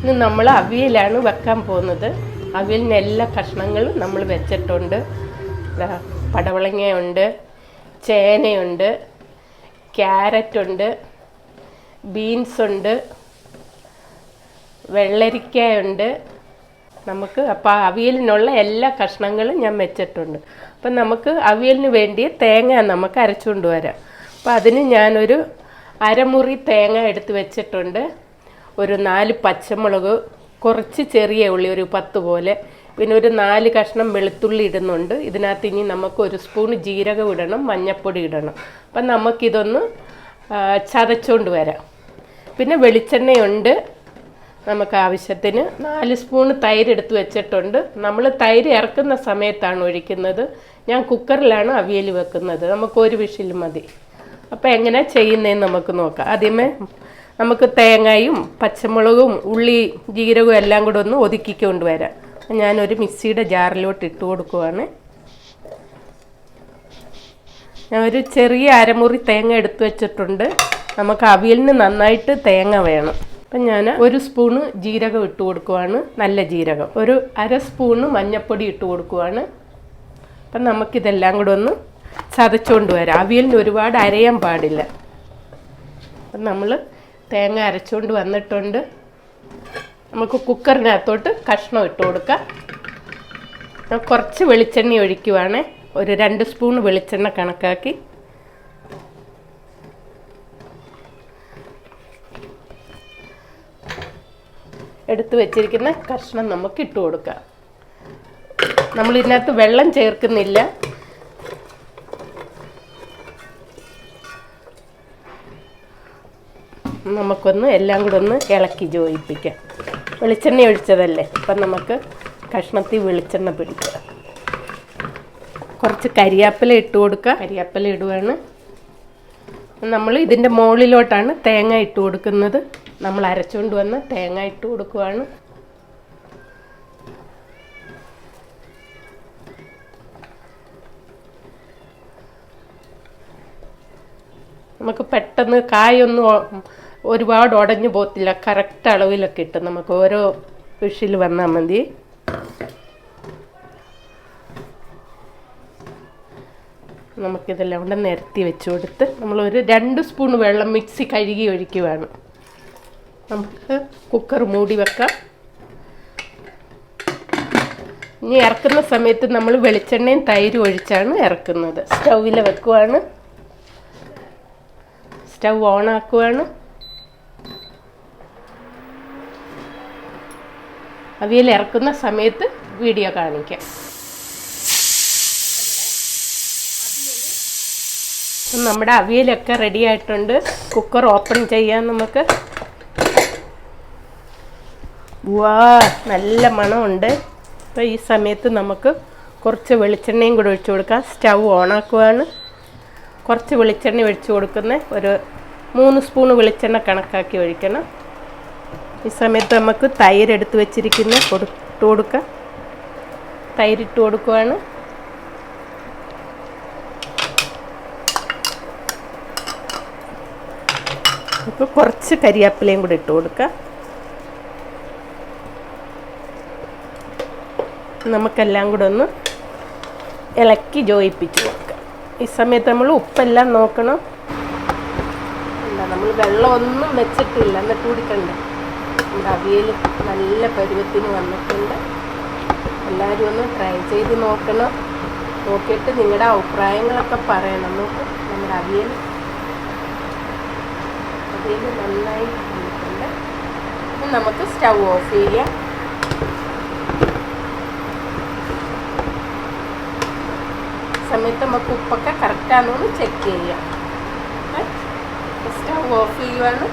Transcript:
ഇന്ന് നമ്മൾ അവിയലാണ് വെക്കാൻ പോകുന്നത്. അവിയലിന് എല്ലാ കഷ്ണങ്ങളും നമ്മൾ വെച്ചിട്ടുണ്ട്. പടവളങ്ങയുണ്ട്, ചേനയുണ്ട്, ക്യാരറ്റുണ്ട്, ബീൻസുണ്ട്, വെള്ളരിക്കയുണ്ട്. നമുക്ക് അപ്പോൾ അവിയലിനുള്ള എല്ലാ കഷ്ണങ്ങളും ഞാൻ വെച്ചിട്ടുണ്ട്. അപ്പം നമുക്ക് അവിയലിന് വേണ്ടി തേങ്ങ നമുക്ക് അരച്ചുകൊണ്ട് വരാം. അപ്പം അതിന് ഞാനൊരു അരമുറി തേങ്ങ എടുത്ത് വെച്ചിട്ടുണ്ട്. ഒരു 4 പച്ചമുളക്, കുറച്ച് ചെറിയ ഉള്ളി ഒരു 10 പോലെ, പിന്നെ ഒരു 4 കഷ്ണം വെളുത്തുള്ളി ഇടുന്നുണ്ട്. ഇതിനകത്ത് ഇനി നമുക്ക് 1 സ്പൂൺ ജീരകം ഇടണം, മഞ്ഞൾപ്പൊടി ഇടണം. അപ്പം നമുക്കിതൊന്ന് ചതച്ചുകൊണ്ട് വരാം. പിന്നെ വെളിച്ചെണ്ണയുണ്ട് നമുക്ക് ആവശ്യത്തിന്. 4 സ്പൂൺ തൈര് എടുത്ത് വെച്ചിട്ടുണ്ട്. നമ്മൾ തൈര് ഇറക്കുന്ന സമയത്താണ് ഒഴിക്കുന്നത്. ഞാൻ കുക്കറിലാണ് അവിയൽ വെക്കുന്നത്. നമുക്ക് 1 വിഷിൽ മതി. അപ്പോൾ എങ്ങനെ ചെയ്യുന്നതെന്ന് നമുക്ക് നോക്കാം. ആദ്യമേ നമുക്ക് തേങ്ങയും പച്ചമുളകും ഉള്ളി ജീരകവും എല്ലാം കൂടെ ഒന്ന് ഒതുക്കിക്കൊണ്ട് വരാം. ഞാനൊരു മിക്സിയുടെ ജാറിലോട്ട് ഇട്ട് കൊടുക്കുവാണ്. ഞാൻ ഒരു ചെറിയ അരമുറി തേങ്ങ എടുത്ത് വെച്ചിട്ടുണ്ട്. നമുക്ക് അവിയലിന് നന്നായിട്ട് തേങ്ങ വേണം. അപ്പം ഞാൻ 1 സ്പൂണ് ജീരകം ഇട്ട് കൊടുക്കുവാണ്, നല്ല ജീരകം. ഒരു 1/2 സ്പൂണ് മഞ്ഞൾപ്പൊടി ഇട്ട് കൊടുക്കുവാണ്. അപ്പം നമുക്കിതെല്ലാം കൂടെ ഒന്ന് ചതച്ചുകൊണ്ട് വരാം. അവിയലിന് ഒരുപാട് അരയാൻ പാടില്ല. അപ്പം നമ്മൾ തേങ്ങ അരച്ചുകൊണ്ട് വന്നിട്ടുണ്ട്. നമുക്ക് കുക്കറിനകത്തോട്ട് കഷ്ണം ഇട്ട് കൊടുക്കാം. കുറച്ച് വെളിച്ചെണ്ണ ഒഴിക്കുവാണ്. ഒരു 2 സ്പൂൺ വെളിച്ചെണ്ണ കണക്കാക്കി എടുത്ത് വെച്ചിരിക്കുന്ന കഷ്ണം നമുക്ക് ഇട്ട് കൊടുക്കാം. നമ്മൾ ഇതിനകത്ത് വെള്ളം ചേർക്കുന്നില്ല. നമുക്കൊന്ന് എല്ലാം കൂടെ ഒന്ന് ഇളക്കി യോജിപ്പിക്കാം. വെളിച്ചെണ്ണ ഒഴിച്ചതല്ലേ, അപ്പം നമുക്ക് കഷ്ണത്തിൽ വെളിച്ചെണ്ണ പിടിക്കുക. കുറച്ച് കരിയാപ്പില ഇട്ട് കൊടുക്കുക. കരിയാപ്പില ഇടുവാണ്. നമ്മൾ ഇതിൻ്റെ മുകളിലോട്ടാണ് തേങ്ങ ഇട്ട് കൊടുക്കുന്നത്. നമ്മൾ അരച്ചുകൊണ്ട് വന്ന് തേങ്ങ ഇട്ട് കൊടുക്കുവാണ്. നമുക്ക് പെട്ടെന്ന് കായൊന്നും ഒരുപാട് ഉടഞ്ഞു പോകത്തില്ല. കറക്റ്റ് അളവിലൊക്കെ ഇട്ട് നമുക്ക് ഓരോ വിഷിൽ വന്നാൽ മതി. നമുക്കിതെല്ലാം കൂടെ നിരത്തി വെച്ച് കൊടുത്ത് നമ്മളൊരു 2 സ്പൂൺ വെള്ളം മിക്സി കഴുകി ഒഴിക്കുവാണ്. നമുക്ക് കുക്കർ മൂടി വെക്കാം. ഇനി ഇറക്കുന്ന സമയത്ത് നമ്മൾ വെളിച്ചെണ്ണയും തൈരും ഒഴിച്ചാണ് ഇറക്കുന്നത്. സ്റ്റൗവിൽ വെക്കുവാണ്. സ്റ്റൗ ഓൺ ആക്കുവാണ്. അവിയൽ ഇറക്കുന്ന സമയത്ത് വീഡിയോ കാണിക്കാം. നമ്മുടെ അവിയലൊക്കെ റെഡി ആയിട്ടുണ്ട്. കുക്കർ ഓപ്പൺ ചെയ്യാം നമുക്ക്. വാ, നല്ല മണമുണ്ട്. അപ്പോൾ ഈ സമയത്ത് നമുക്ക് കുറച്ച് വെളിച്ചെണ്ണയും കൂടെ ഒഴിച്ചു കൊടുക്കാം. സ്റ്റൗ ഓണാക്കുവാണ്. കുറച്ച് വെളിച്ചെണ്ണ ഒഴിച്ചു കൊടുക്കുന്ന ഒരു 3 സ്പൂൺ വെളിച്ചെണ്ണ കണക്കാക്കി ഒഴിക്കണം. ഈ സമയത്ത് നമുക്ക് തൈരെടുത്ത് വെച്ചിരിക്കുന്ന ഇട്ട് കൊടുക്കാം. തൈരിട്ട് കൊടുക്കുവാണ്. ഇപ്പോൾ കുറച്ച് കരിയാപ്പിലയും കൂടി ഇട്ട് കൊടുക്കാം. നമുക്കെല്ലാം കൂടെ ഒന്ന് ഇളക്കി യോജിപ്പിച്ച് കൊടുക്കാം. ഈ സമയത്ത് നമ്മൾ ഉപ്പെല്ലാം നോക്കണം. അല്ല, നമ്മൾ വെള്ളമൊന്നും വെച്ചിട്ടില്ല, എന്നിട്ട് കുടിക്കണ്ട. നമ്മുടെ അവിയൽ നല്ല പരുവത്തിന് വന്നിട്ടുണ്ട്. എല്ലാവരും ഒന്ന് ട്രൈ ചെയ്ത് നോക്കണം. നോക്കിയിട്ട് നിങ്ങളുടെ അഭിപ്രായങ്ങളൊക്കെ പറയണം. നോക്ക്, നമ്മുടെ അവിയൽ നന്നായി വന്നിട്ടുണ്ട്. നമുക്ക് സ്റ്റൗ ഓഫ് ചെയ്യാം. സമയത്ത് നമുക്ക് ഉപ്പൊക്കെ കറക്റ്റാണെന്ന് ചെക്ക് ചെയ്യാം. സ്റ്റൗ ഓഫ് ചെയ്യുവാണ്.